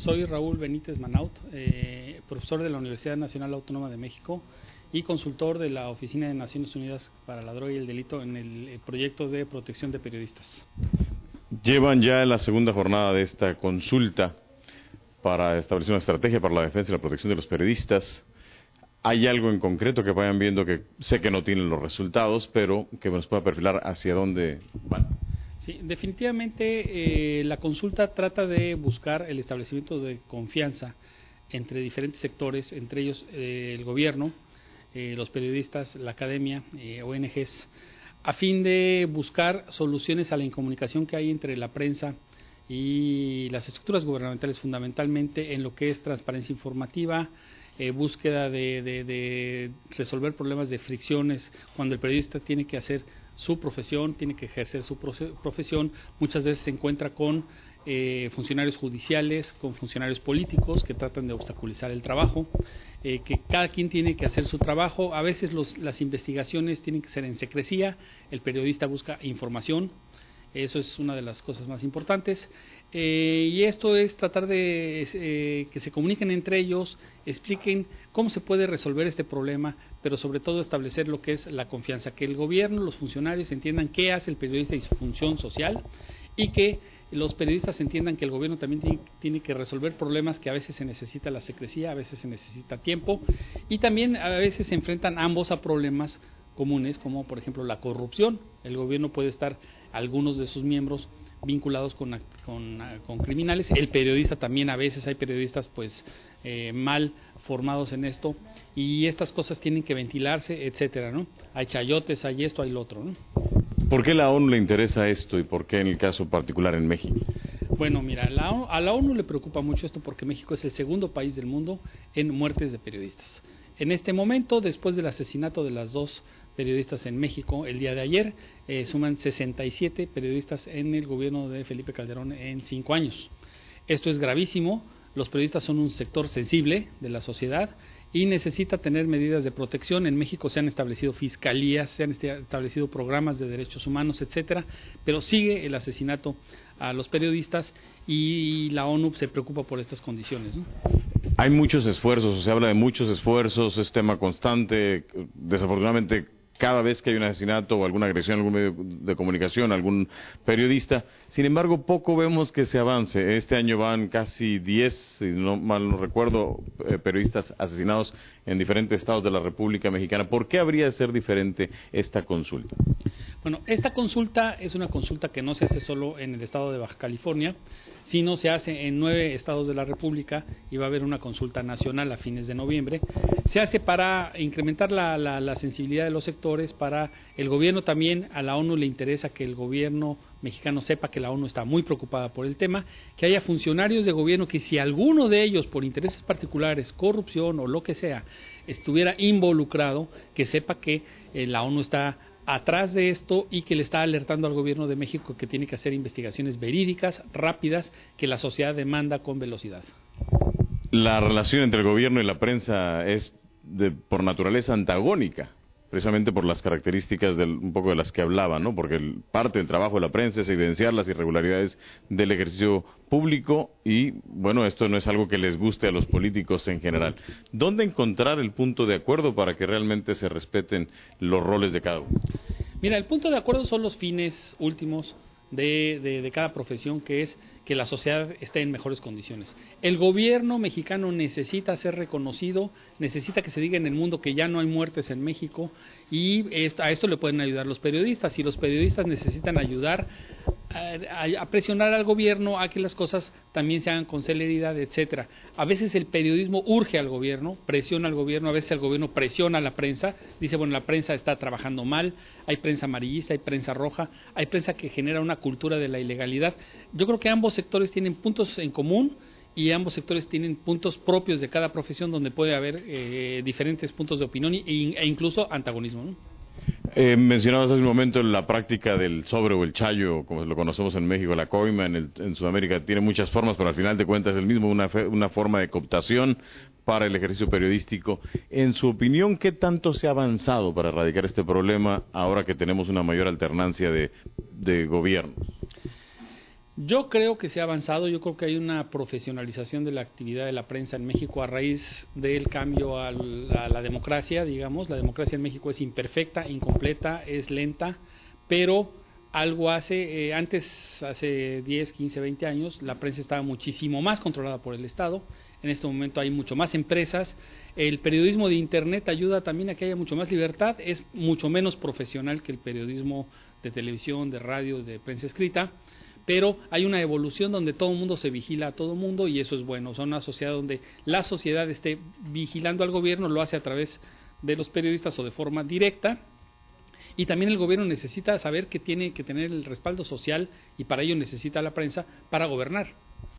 Soy Raúl Benítez Manaut, profesor de la Universidad Nacional Autónoma de México y consultor de la Oficina de Naciones Unidas para la Droga y el Delito en el proyecto de protección de periodistas. Llevan ya la segunda jornada de esta consulta para establecer una estrategia para la defensa y la protección de los periodistas. ¿Hay algo en concreto que vayan viendo que sé que no tienen los resultados, pero que nos pueda perfilar hacia dónde van? Sí, definitivamente la consulta trata de buscar el establecimiento de confianza entre diferentes sectores, entre ellos el gobierno, los periodistas, la academia, ONGs, a fin de buscar soluciones a la incomunicación que hay entre la prensa y las estructuras gubernamentales, fundamentalmente en lo que es transparencia informativa, búsqueda de resolver problemas de fricciones cuando el periodista tiene que hacer su profesión, tiene que ejercer su profesión. Muchas veces se encuentra con funcionarios judiciales, con funcionarios políticos que tratan de obstaculizar el trabajo, que cada quien tiene que hacer su trabajo. A veces las investigaciones tienen que ser en secrecía, el periodista busca información. Eso es una de las cosas más importantes, y esto es tratar de que se comuniquen entre ellos, expliquen cómo se puede resolver este problema, pero sobre todo establecer lo que es la confianza, que el gobierno, los funcionarios entiendan qué hace el periodista y su función social, y que los periodistas entiendan que el gobierno también tiene que resolver problemas que a veces se necesita la secrecía, a veces se necesita tiempo, y también a veces se enfrentan ambos a problemas comunes, como por ejemplo la corrupción. El gobierno puede estar, algunos de sus miembros, vinculados con criminales. El periodista también, a veces hay periodistas pues mal formados en esto, y estas cosas tienen que ventilarse, etcétera, ¿no? Hay chayotes, hay esto, hay lo otro, ¿no? ¿Por qué a la ONU le interesa esto y por qué en el caso particular en México? Bueno, mira, a la ONU le preocupa mucho esto porque México es el segundo país del mundo en muertes de periodistas. En este momento, después del asesinato de las dos periodistas en México el día de ayer, suman 67 periodistas en el gobierno de Felipe Calderón en 5 años. Esto es gravísimo. Los periodistas son un sector sensible de la sociedad y necesita tener medidas de protección. En México se han establecido fiscalías, se han establecido programas de derechos humanos, etcétera, pero sigue el asesinato a los periodistas y la ONU se preocupa por estas condiciones, ¿no? Hay muchos esfuerzos, se habla de muchos esfuerzos, es tema constante. Desafortunadamente, cada vez que hay un asesinato o alguna agresión a algún medio de comunicación, a algún periodista, sin embargo, poco vemos que se avance. Este año van casi 10, si no mal no recuerdo, periodistas asesinados en diferentes estados de la República Mexicana. ¿Por qué habría de ser diferente esta consulta? Bueno, esta consulta es una consulta que no se hace solo en el estado de Baja California, sino se hace en 9 estados de la República, y va a haber una consulta nacional a fines de noviembre. Se hace para incrementar la sensibilidad de los sectores, para el gobierno también. A la ONU le interesa que el gobierno mexicano sepa que la ONU está muy preocupada por el tema, que haya funcionarios de gobierno que, si alguno de ellos por intereses particulares, corrupción o lo que sea, estuviera involucrado, que sepa que la ONU está atrás de esto y que le está alertando al gobierno de México que tiene que hacer investigaciones verídicas, rápidas, que la sociedad demanda con velocidad. La relación entre el gobierno y la prensa es por naturaleza antagónica, precisamente por las características un poco de las que hablaba, ¿no? Porque parte del trabajo de la prensa es evidenciar las irregularidades del ejercicio público y, bueno, esto no es algo que les guste a los políticos en general. ¿Dónde encontrar el punto de acuerdo para que realmente se respeten los roles de cada uno? Mira, el punto de acuerdo son los fines últimos de cada profesión, que es que la sociedad esté en mejores condiciones. El gobierno mexicano necesita ser reconocido, necesita que se diga en el mundo que ya no hay muertes en México, y a esto le pueden ayudar los periodistas, y los periodistas necesitan ayudar a presionar al gobierno a que las cosas también se hagan con celeridad, etcétera. A veces el periodismo urge al gobierno, presiona al gobierno, a veces el gobierno presiona a la prensa, dice, bueno, la prensa está trabajando mal, hay prensa amarillista, hay prensa roja, hay prensa que genera una cultura de la ilegalidad. Yo creo que ambos sectores tienen puntos en común y ambos sectores tienen puntos propios de cada profesión donde puede haber diferentes puntos de opinión e incluso antagonismo, ¿no? Mencionabas hace un momento la práctica del sobre o el chayo, como lo conocemos en México, la coima en Sudamérica, tiene muchas formas, pero al final de cuentas es el mismo, una forma de cooptación para el ejercicio periodístico. En su opinión, ¿qué tanto se ha avanzado para erradicar este problema ahora que tenemos una mayor alternancia de gobiernos? Yo creo que se ha avanzado, yo creo que hay una profesionalización de la actividad de la prensa en México a raíz del cambio a la democracia, digamos. La democracia en México es imperfecta, incompleta, es lenta, pero algo hace, antes, hace 10, 15, 20 años, la prensa estaba muchísimo más controlada por el Estado. En este momento hay mucho más empresas. El periodismo de Internet ayuda también a que haya mucho más libertad, es mucho menos profesional que el periodismo de televisión, de radio, de prensa escrita, pero hay una evolución donde todo el mundo se vigila a todo el mundo y eso es bueno. O sea, una sociedad donde la sociedad esté vigilando al gobierno, lo hace a través de los periodistas o de forma directa, y también el gobierno necesita saber que tiene que tener el respaldo social y para ello necesita la prensa para gobernar.